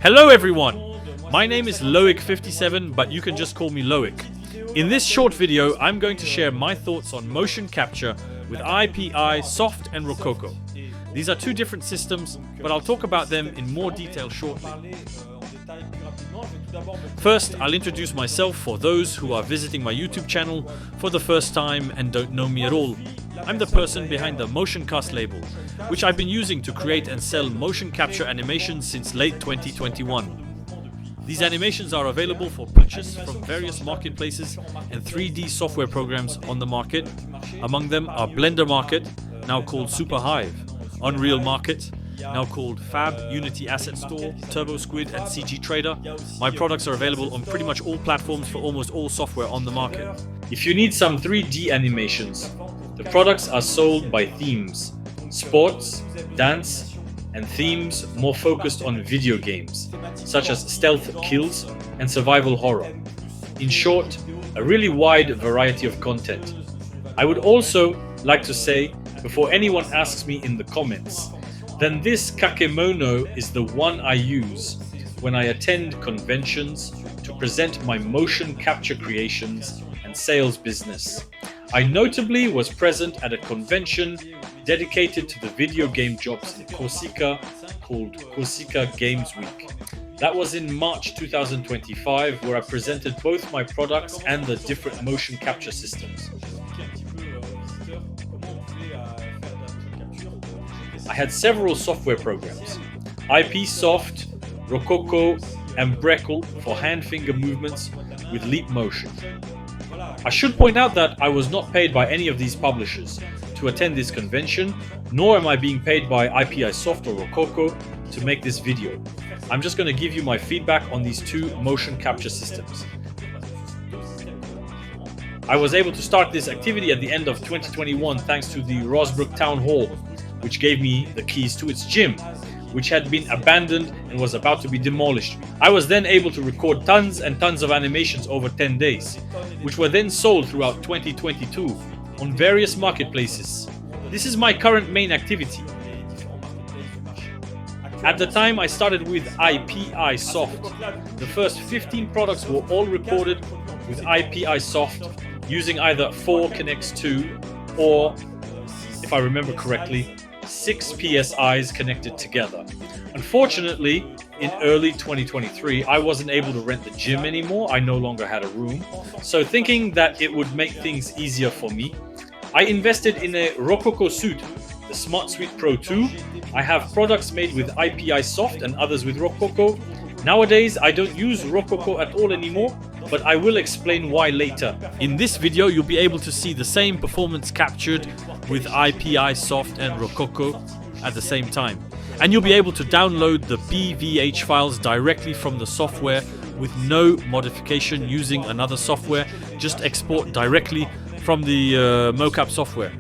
Hello everyone, my name is Loic57, but you can just call me Loic. In this short video, I'm going to share my thoughts on motion capture with Ipi Soft and Rokoko. These are two different systems, but I'll talk about them in more detail shortly. First, I'll introduce myself for those who are visiting my YouTube channel for the first time and don't know me at all. I'm the person behind the Motioncast label, which I've been using to create and sell motion capture animations since late 2021. These animations are available for purchase from various marketplaces and 3D software programs on the market. Among them are Blender Market, now called Superhive, Unreal Market, now called Fab, Unity Asset Store, Turbo Squid and CG Trader. My products are available on pretty much all platforms for almost all software on the market. If you need some 3D animations, the products are sold by themes, sports, dance, and themes more focused on video games, such as stealth kills and survival horror. In short, a really wide variety of content. I would also like to say, before anyone asks me in the comments, then this kakemono is the one I use when I attend conventions to present my motion capture creations and sales business. I notably was present at a convention dedicated to the video game jobs in Corsica called Corsica Games Week. That was in March 2025, where I presented both my products and the different motion capture systems. I had several software programs, Ipi Soft, Rokoko, and Breckle for hand finger movements with leap motion. I should point out that I was not paid by any of these publishers to attend this convention, nor am I being paid by Ipi Soft or Rokoko to make this video. I'm just going to give you my feedback on these two motion capture systems. I was able to start this activity at the end of 2021 thanks to the Rosbrook Town Hall, which gave me the keys to its gym, which had been abandoned and was about to be demolished. I was then able to record tons and tons of animations over 10 days, which were then sold throughout 2022 on various marketplaces. This is my current main activity. At the time I started with Ipi Soft. The first 15 products were all recorded with Ipi Soft using either 4 Connects 2 or, if I remember correctly, 6 PSIs connected together. Unfortunately, in early 2023, I wasn't able to rent the gym anymore. I no longer had a room. So thinking that it would make things easier for me, I invested in a Rokoko suit, the Smart Suite Pro 2. I have products made with Ipi Soft and others with Rokoko. Nowadays, I don't use Rokoko at all anymore, but I will explain why later. In this video, you'll be able to see the same performance captured with Ipi Soft and Rokoko at the same time. And you'll be able to download the BVH files directly from the software with no modification using another software. Just export directly from the mocap software.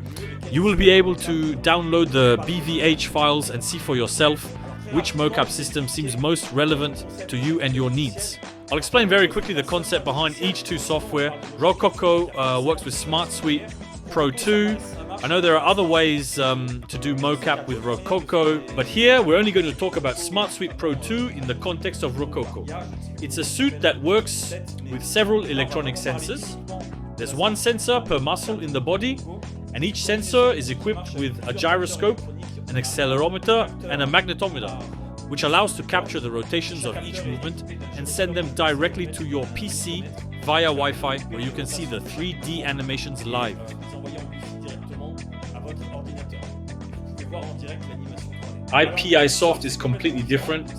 You will be able to download the BVH files and see for yourself which mocap system seems most relevant to you and your needs. I'll explain very quickly the concept behind each two software. Rokoko works with Smart Suite Pro 2. I know there are other ways to do mocap with Rokoko, but here we're only going to talk about Smart Suite Pro 2 in the context of Rokoko. It's a suit that works with several electronic sensors. There's one sensor per muscle in the body, and each sensor is equipped with a gyroscope, an accelerometer, and a magnetometer, which allows to capture the rotations of each movement and send them directly to your PC via Wi-Fi, where you can see the 3D animations live. Ipi Soft is completely different.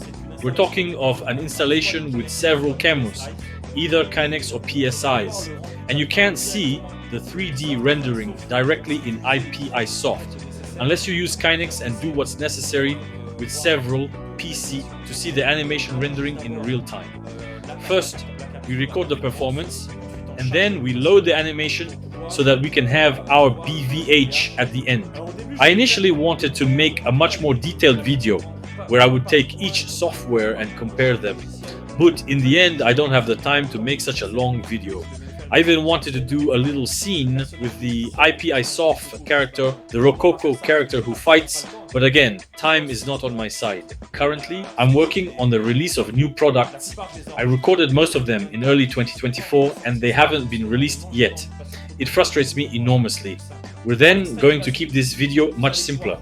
We're talking of an installation with several cameras, either Kinex or PSIs, and you can't see the 3D rendering directly in Ipi Soft, unless you use Kinex and do what's necessary with several PC to see the animation rendering in real time. First, we record the performance, and then we load the animation so that we can have our BVH at the end. I initially wanted to make a much more detailed video where I would take each software and compare them, but in the end I don't have the time to make such a long video. I even wanted to do a little scene with the Ipi Soft character, the Rokoko character who fights, But again, time is not on my side. Currently, I'm working on the release of new products. I recorded most of them in early 2024 and they haven't been released yet. It frustrates me enormously. We're then going to keep this video much simpler.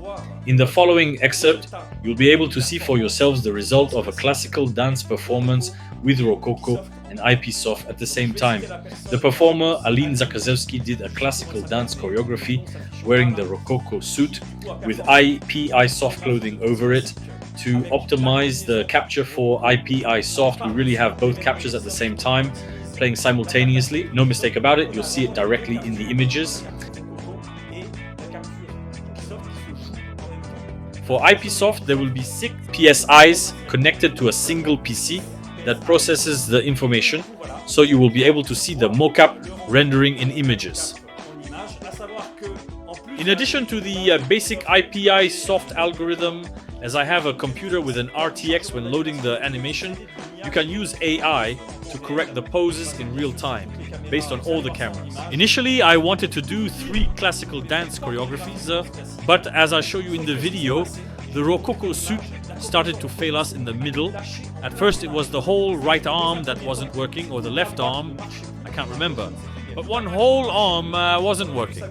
In the following excerpt, you'll be able to see for yourselves the result of a classical dance performance with Rokoko and Ipi Soft at the same time. The performer Aline Zakrzewski did a classical dance choreography wearing the Rokoko suit with Ipi Soft clothing over it. To optimize the capture for Ipi Soft, we really have both captures at the same time, playing simultaneously. No mistake about it, you'll see it directly in the images. For Ipi Soft, there will be 6 PSIs connected to a single PC that processes the information, so you will be able to see the mocap rendering in images. In addition to the basic Ipi Soft algorithm, as I have a computer with an RTX when loading the animation, you can use AI to correct the poses in real time, based on all the cameras. Initially, I wanted to do 3 classical dance choreographies, but as I show you in the video, the Rokoko suit started to fail us in the middle. At first it was the whole right arm that wasn't working, or the left arm, I can't remember. But one whole arm wasn't working.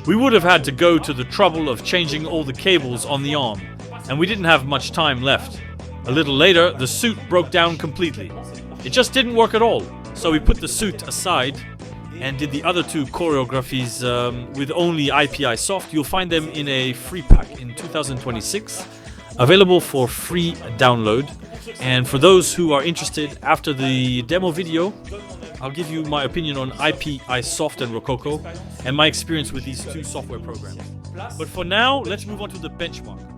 We would have had to go to the trouble of changing all the cables on the arm, and we didn't have much time left. A little later, the suit broke down completely. It just didn't work at all. So we put the suit aside and did the other 2 choreographies with only Ipi Soft. You'll find them in a free pack in 2026, available for free download. And for those who are interested, after the demo video, I'll give you my opinion on Ipi Soft and Rokoko and my experience with these 2 software programs. But for now, let's move on to the benchmark.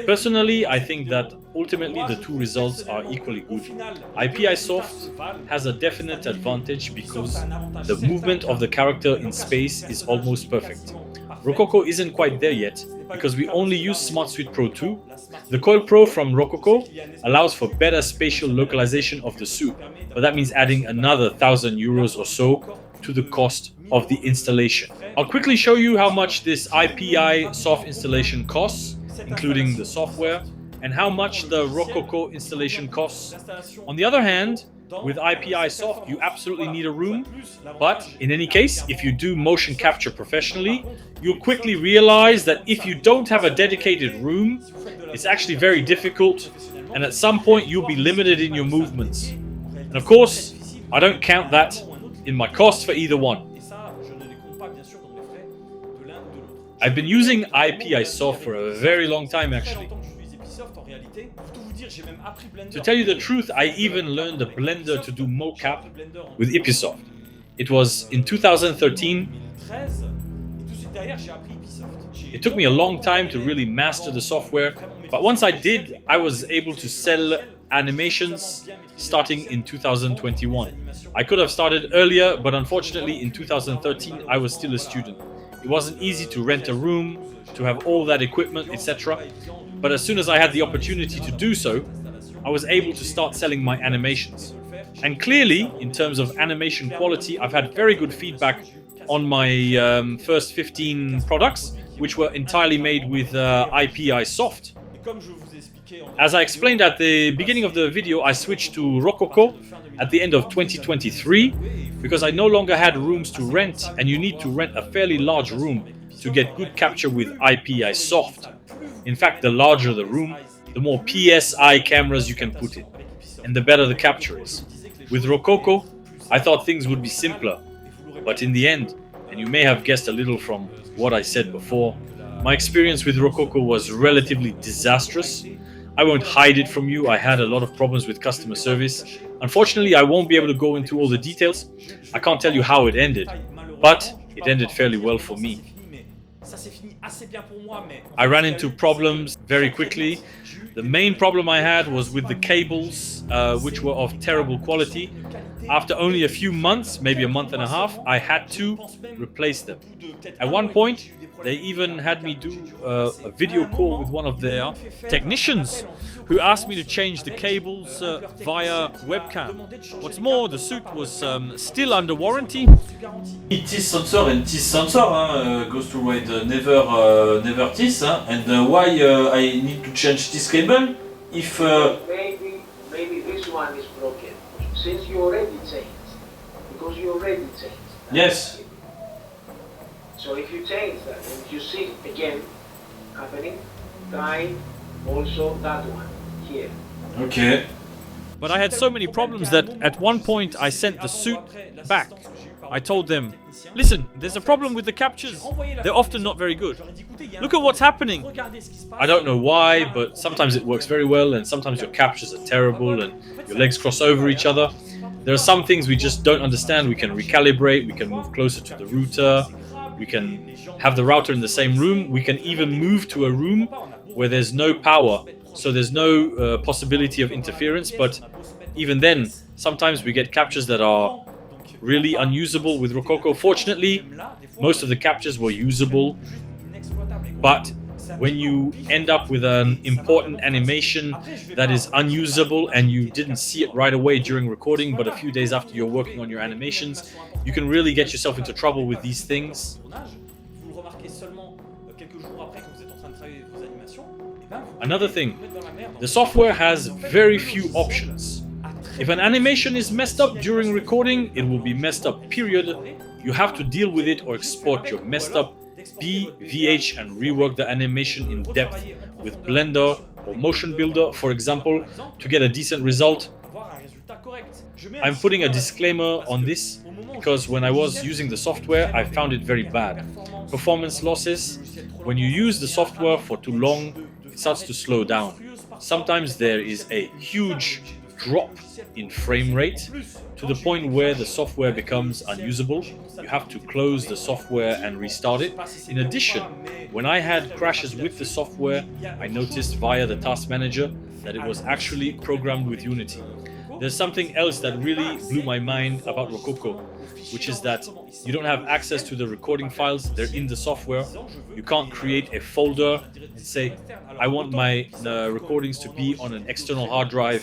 Personally, I think that ultimately the 2 results are equally good. Ipi Soft has a definite advantage because the movement of the character in space is almost perfect. Rokoko isn't quite there yet because we only use Smart Suite Pro 2. The Coil Pro from Rokoko allows for better spatial localization of the suit, but that means adding another €1,000 or so to the cost of the installation. I'll quickly show you how much this IPI Soft installation costs, including the software, and how much the Rokoko installation costs. On the other hand, with IPI Soft, you absolutely need a room, but in any case, if you do motion capture professionally, you'll quickly realize that if you don't have a dedicated room, it's actually very difficult, and at some point you'll be limited in your movements. And of course, I don't count that in my cost for either one. I've been using IPI Soft for a very long time actually. To tell you the truth, I even learned a blender to do mocap with Ipi Soft. It was in 2013. It took me a long time to really master the software, but once I did, I was able to sell animations starting in 2021. I could have started earlier, but unfortunately in 2013 I was still a student. It wasn't easy to rent a room, to have all that equipment, etc. But as soon as I had the opportunity to do so, I was able to start selling my animations. And clearly, in terms of animation quality, I've had very good feedback on my first 15 products, which were entirely made with IPI Soft. As I explained at the beginning of the video, I switched to Rokoko at the end of 2023 because I no longer had rooms to rent, and you need to rent a fairly large room to get good capture with IPI Soft. In fact, the larger the room, the more PSI cameras you can put in, and the better the capture is. With Rokoko, I thought things would be simpler, but in the end, and you may have guessed a little from what I said before, my experience with Rokoko was relatively disastrous. I won't hide it from you, I had a lot of problems with customer service. Unfortunately, I won't be able to go into all the details. I can't tell you how it ended, but it ended fairly well for me. I ran into problems very quickly. The main problem I had was with the cables, which were of terrible quality. After only a few months, maybe a month and a half, I had to replace them. At one point, they even had me do a video call with one of their technicians who asked me to change the cables via webcam. What's more, the suit was still under warranty. Teeth sensor and teeth sensor goes to ride never teeth, and why I need to change this cable if maybe this one is broken since you already changed, because you already changed. Yes. So if you change that and you see again happening, try also that one here. Okay. But I had so many problems that at one point I sent the suit back. I told them, listen, there's a problem with the captures. They're often not very good. Look at what's happening. I don't know why, but sometimes it works very well and sometimes your captures are terrible and your legs cross over each other. There are some things we just don't understand. We can recalibrate, we can move closer to the router, we can have the router in the same room, we can even move to a room where there's no power, so there's no possibility of interference, but even then, sometimes we get captures that are really unusable with Rokoko. Fortunately, most of the captures were usable, but when you end up with an important animation that is unusable and you didn't see it right away during recording, but a few days after you're working on your animations, you can really get yourself into trouble with these things. Another thing, the software has very few options. If an animation is messed up during recording, it will be messed up, period. You have to deal with it or export your messed up BVH and rework the animation in depth with Blender or Motion Builder, for example, to get a decent result. I'm putting a disclaimer on this because when I was using the software, I found it very bad. Performance losses. When you use the software for too long, it starts to slow down. Sometimes there is a huge drop in frame rate to the point where the software becomes unusable. You have to close the software and restart it. In addition, when I had crashes with the software, I noticed via the task manager that it was actually programmed with Unity. There's something else that really blew my mind about Rokoko, which is that you don't have access to the recording files. They're in the software. You can't create a folder and say, I want my recordings to be on an external hard drive.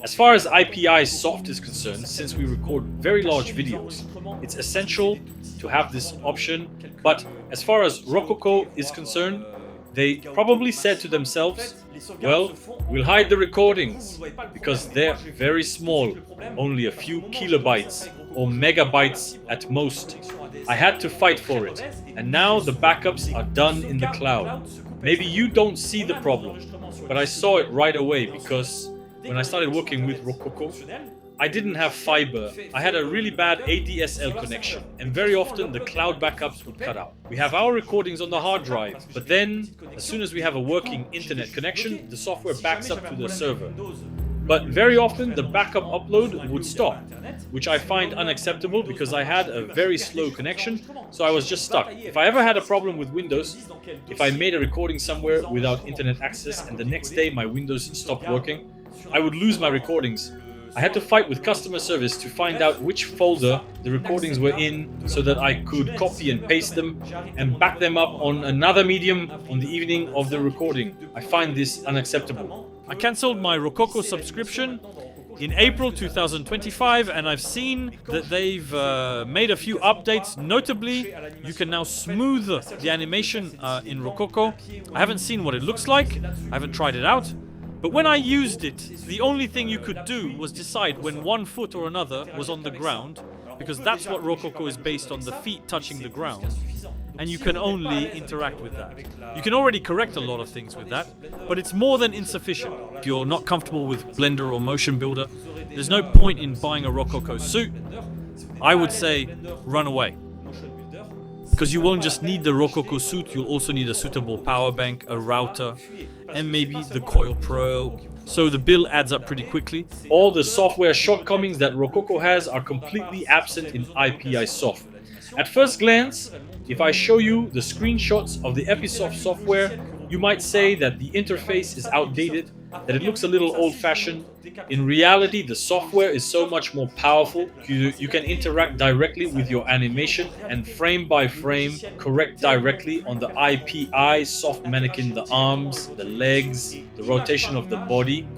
As far as IPI Soft is concerned, since we record very large videos, it's essential to have this option, but as far as Rokoko is concerned, they probably said to themselves, well, we'll hide the recordings because they're very small, only a few kilobytes or megabytes at most. I had to fight for it, and now the backups are done in the cloud. Maybe you don't see the problem, but I saw it right away because when I started working with Rokoko, I didn't have fiber. I had a really bad ADSL connection, and very often the cloud backups would cut out. We have our recordings on the hard drive, but then as soon as we have a working internet connection, the software backs up to the server. But very often the backup upload would stop, which I find unacceptable because I had a very slow connection, so I was just stuck. If I ever had a problem with Windows, if I made a recording somewhere without internet access and the next day my Windows stopped working, I would lose my recordings. I had to fight with customer service to find out which folder the recordings were in so that I could copy and paste them and back them up on another medium on the evening of the recording. I find this unacceptable. I cancelled my Rokoko subscription in April 2025, and I've seen that they've made a few updates. Notably, you can now smooth the animation in Rokoko. I haven't seen what it looks like, I haven't tried it out. But when I used it, the only thing you could do was decide when one foot or another was on the ground, because that's what Rokoko is based on, the feet touching the ground. And you can only interact with that. You can already correct a lot of things with that, but it's more than insufficient. If you're not comfortable with Blender or Motion Builder, there's no point in buying a Rokoko suit. I would say run away. Because you won't just need the Rokoko suit, you'll also need a suitable power bank, a router, and maybe the Coil Pro. So the bill adds up pretty quickly. All the software shortcomings that Rokoko has are completely absent in IPI Soft. At first glance, if I show you the screenshots of the Ipi Soft software, you might say that the interface is outdated, that it looks a little old-fashioned. In reality, the software is so much more powerful. You can interact directly with your animation and frame by frame correct directly on the IPI Soft mannequin, the arms, the legs, the rotation of the body.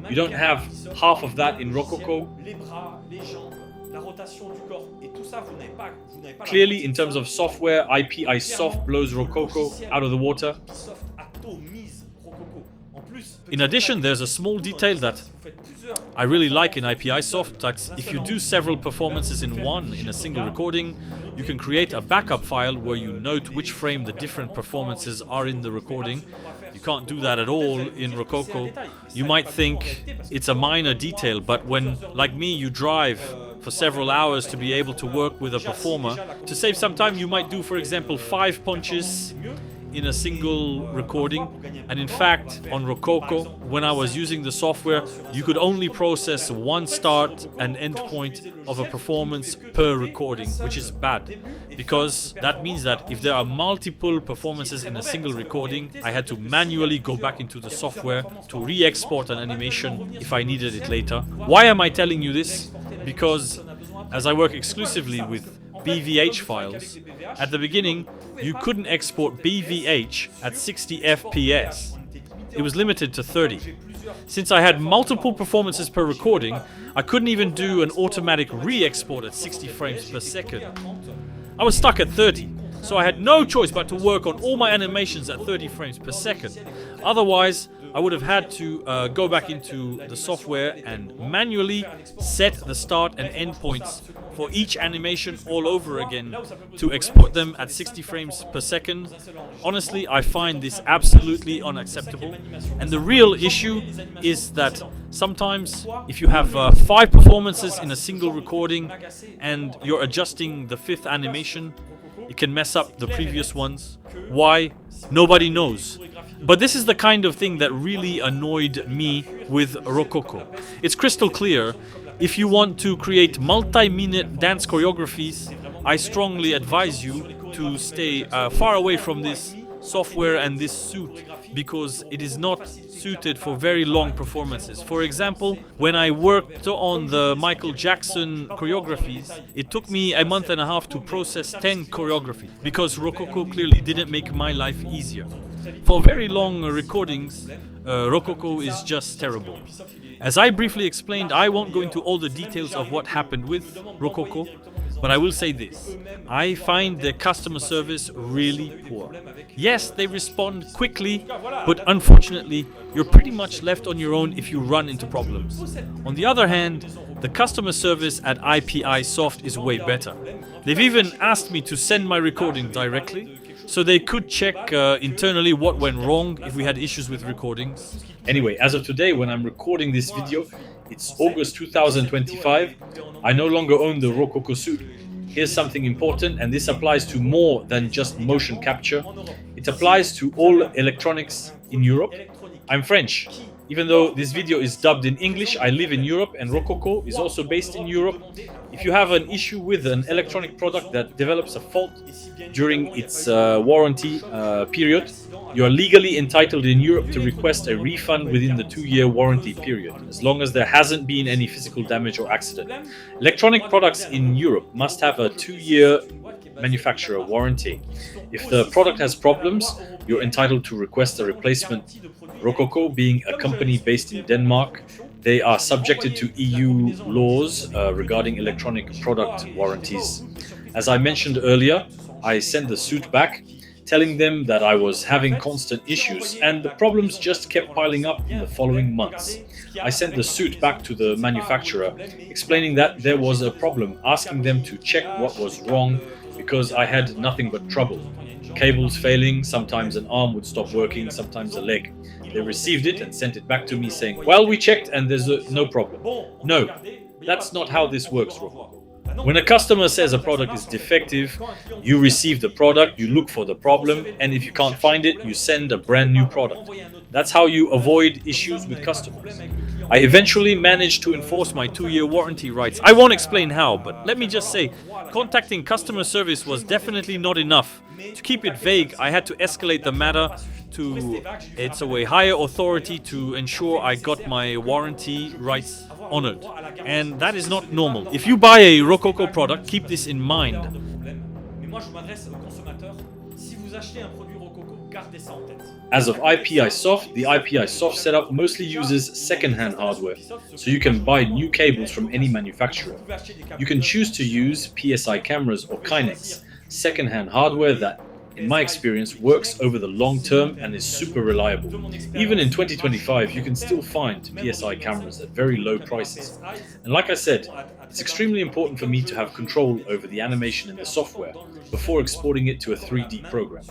You don't have half of that in Rokoko. Clearly, in terms of software, IPI Soft blows Rokoko out of the water. In addition, there's a small detail that I really like in IPI Soft, that if you do several performances in a single recording, you can create a backup file where you note which frame the different performances are in the recording. You can't do that at all in Rokoko. You might think it's a minor detail, but when, like me, you drive for several hours to be able to work with a performer, to save some time, you might do, for example, 5 punches in a single recording. And in fact, on Rokoko, when I was using the software, you could only process one start and end point of a performance per recording, which is bad, because that means that if there are multiple performances in a single recording, I had to manually go back into the software to re-export an animation if I needed it later. Why am I telling you this? Because as I work exclusively with BVH files, at the beginning you couldn't export BVH at 60 FPS. It was limited to 30. Since I had multiple performances per recording, I couldn't even do an automatic re-export at 60 frames per second. I was stuck at 30, so I had no choice but to work on all my animations at 30 frames per second. Otherwise, I would have had to go back into the software and manually set the start and end points for each animation all over again to export them at 60 frames per second. Honestly, I find this absolutely unacceptable. And the real issue is that sometimes if you have 5 performances in a single recording and you're adjusting the 5th animation, it can mess up the previous ones. Why? Nobody knows. But this is the kind of thing that really annoyed me with Rokoko. It's crystal clear. If you want to create multi-minute dance choreographies, I strongly advise you to stay far away from this software and this suit, because it is not suited for very long performances. For example, when I worked on the Michael Jackson choreographies, it took me a month and a half to process 10 choreographies, because Rokoko clearly didn't make my life easier. For very long recordings, Rokoko is just terrible. As I briefly explained, I won't go into all the details of what happened with Rokoko, but I will say this. I find their customer service really poor. Yes, they respond quickly, but unfortunately, you're pretty much left on your own if you run into problems. On the other hand, the customer service at Ipi Soft is way better. They've even asked me to send my recording directly, so they could check internally what went wrong if we had issues with recordings. Anyway, as of today, when I'm recording this video, it's August 2025. I no longer own the Rokoko suit. Here's something important, and this applies to more than just motion capture. It applies to all electronics in Europe. I'm French. Even though this video is dubbed in English, I live in Europe and Rokoko is also based in Europe. If you have an issue with an electronic product that develops a fault during its warranty period, you are legally entitled in Europe to request a refund within the 2-year warranty period, as long as there hasn't been any physical damage or accident. Electronic products in Europe must have a 2-year manufacturer warranty. If the product has problems, you're entitled to request a replacement. Rokoko, being a company based in Denmark, they are subjected to EU laws regarding electronic product warranties. As I mentioned earlier, I sent the suit back, telling them that I was having constant issues, and the problems just kept piling up in the following months. I sent the suit back to the manufacturer, explaining that there was a problem, asking them to check what was wrong, because I had nothing but trouble. Cables failing, sometimes an arm would stop working, sometimes a leg. They received it and sent it back to me saying, well, we checked and there's no problem. No, that's not how this works, Rokoko. When a customer says a product is defective, you receive the product, you look for the problem, and if you can't find it, you send a brand new product. That's how you avoid issues with customers. I eventually managed to enforce my 2-year warranty rights. I won't explain how, but let me just say, contacting customer service was definitely not enough. To keep it vague, I had to escalate the matter to a higher authority to ensure I got my warranty rights honored. And that is not normal. If you buy a Rokoko product, keep this in mind. As of Ipi Soft, the Ipi Soft setup mostly uses second-hand hardware, so you can buy new cables from any manufacturer. You can choose to use PSI cameras or Kinex, second-hand hardware that, in my experience, works over the long term and is super reliable. Even in 2025, you can still find PSI cameras at very low prices. And like I said, it's extremely important for me to have control over the animation in the software before exporting it to a 3D program.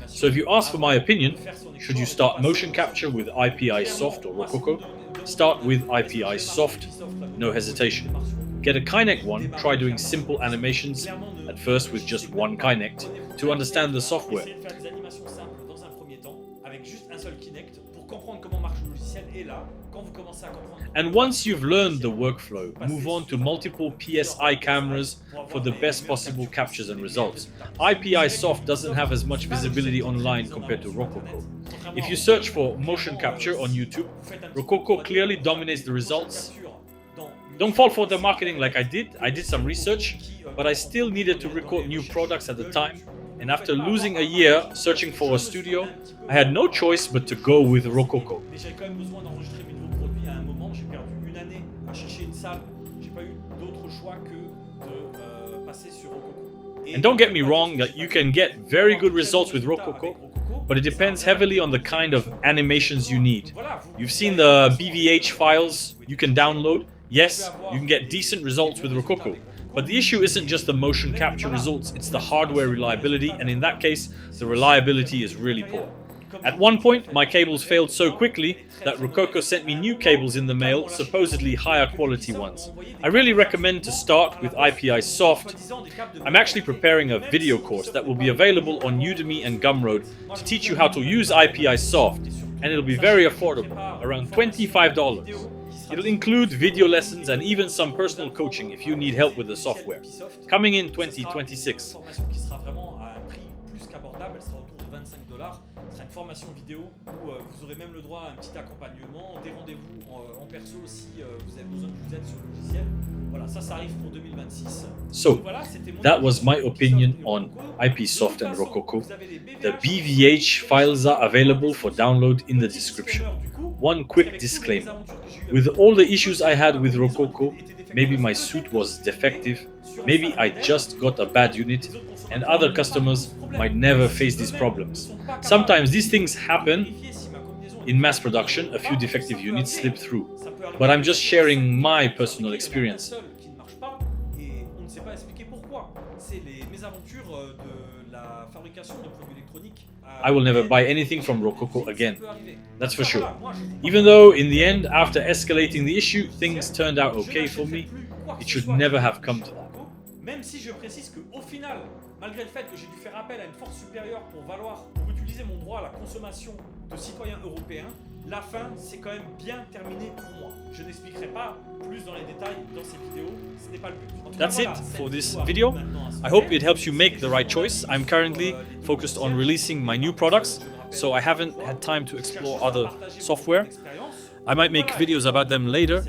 So if you ask for my opinion, should you start motion capture with Ipi Soft or Rokoko? Start with Ipi Soft, no hesitation. Get a Kinect one, try doing simple animations, at first with just one Kinect, to understand the software. And once you've learned the workflow, move on to multiple PSI cameras for the best possible captures and results. Ipi Soft doesn't have as much visibility online compared to Rokoko. If you search for motion capture on YouTube, Rokoko clearly dominates the results. Don't fall for the marketing like I did. I did some research, but I still needed to record new products at the time. And after losing a year searching for a studio, I had no choice but to go with Rokoko. And don't get me wrong, you can get very good results with Rokoko, but it depends heavily on the kind of animations you need. You've seen the BVH files you can download. Yes, you can get decent results with Rokoko, but the issue isn't just the motion capture results, it's the hardware reliability, and in that case, the reliability is really poor. At one point, my cables failed so quickly that Rokoko sent me new cables in the mail, supposedly higher quality ones. I really recommend to start with Ipi Soft. I'm actually preparing a video course that will be available on Udemy and Gumroad to teach you how to use Ipi Soft, and it'll be very affordable, around $25. It'll include video lessons and even some personal coaching if you need help with the software. Coming in 2026. Une formation vidéo où vous aurez même le droit à un petit accompagnement, des rendez-vous en perso si vous avez besoin de vous aider sur le logiciel. So, that was my opinion on IP Soft and Rokoko. The BVH files are available for download in the description. One quick disclaimer. With all the issues I had with Rokoko, maybe my suit was defective, maybe I just got a bad unit, and other customers might never face these problems. Sometimes these things happen in mass production, a few defective units slip through. But I'm just sharing my personal experience. I will never buy anything from Rokoko again, that's for sure. Even though in the end, after escalating the issue, things turned out okay for me, it should never have come to that. Même si je précise qu'au final, malgré le fait que j'ai dû faire appel à une force supérieure pour utiliser mon droit à la consommation de citoyens européens, la fin c'est quand même bien terminé pour moi. Je n'expliquerai pas plus dans les détails dans cette vidéo, ce n'est pas le but. That's it for this video. I hope it helps you make the right choice. I'm currently focused on releasing my new products, so I haven't had time to explore other software. I might make videos about them later.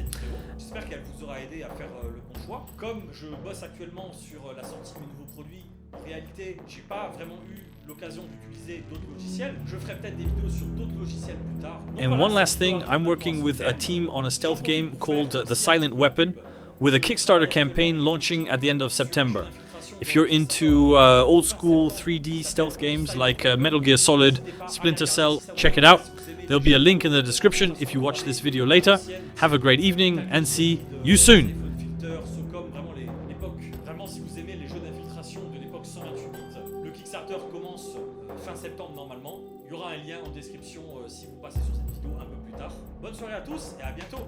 J'espère qu'elle vous aura aidé à faire le bon choix. Comme je bosse actuellement sur la sortie de mes nouveaux produits, en réalité, j'ai pas vraiment eu l'occasion d'utiliser d'autres logiciels. Je ferai peut-être des vidéos sur d'autres logiciels plus tard. And one last thing, I'm working with a team on a stealth game called The Silent Weapon, with a Kickstarter campaign launching at the end of September. If you're into old school 3D stealth games like Metal Gear Solid, Splinter Cell, check it out. There'll be a link in the description if you watch this video later. Have a great evening and see you soon. Vraiment, si vous aimez les jeux d'infiltration de l'époque 128 bits, le Kickstarter commence fin septembre normalement. Il y aura un lien en description si vous passez sur cette vidéo un peu plus tard. Bonne soirée à tous et à bientôt.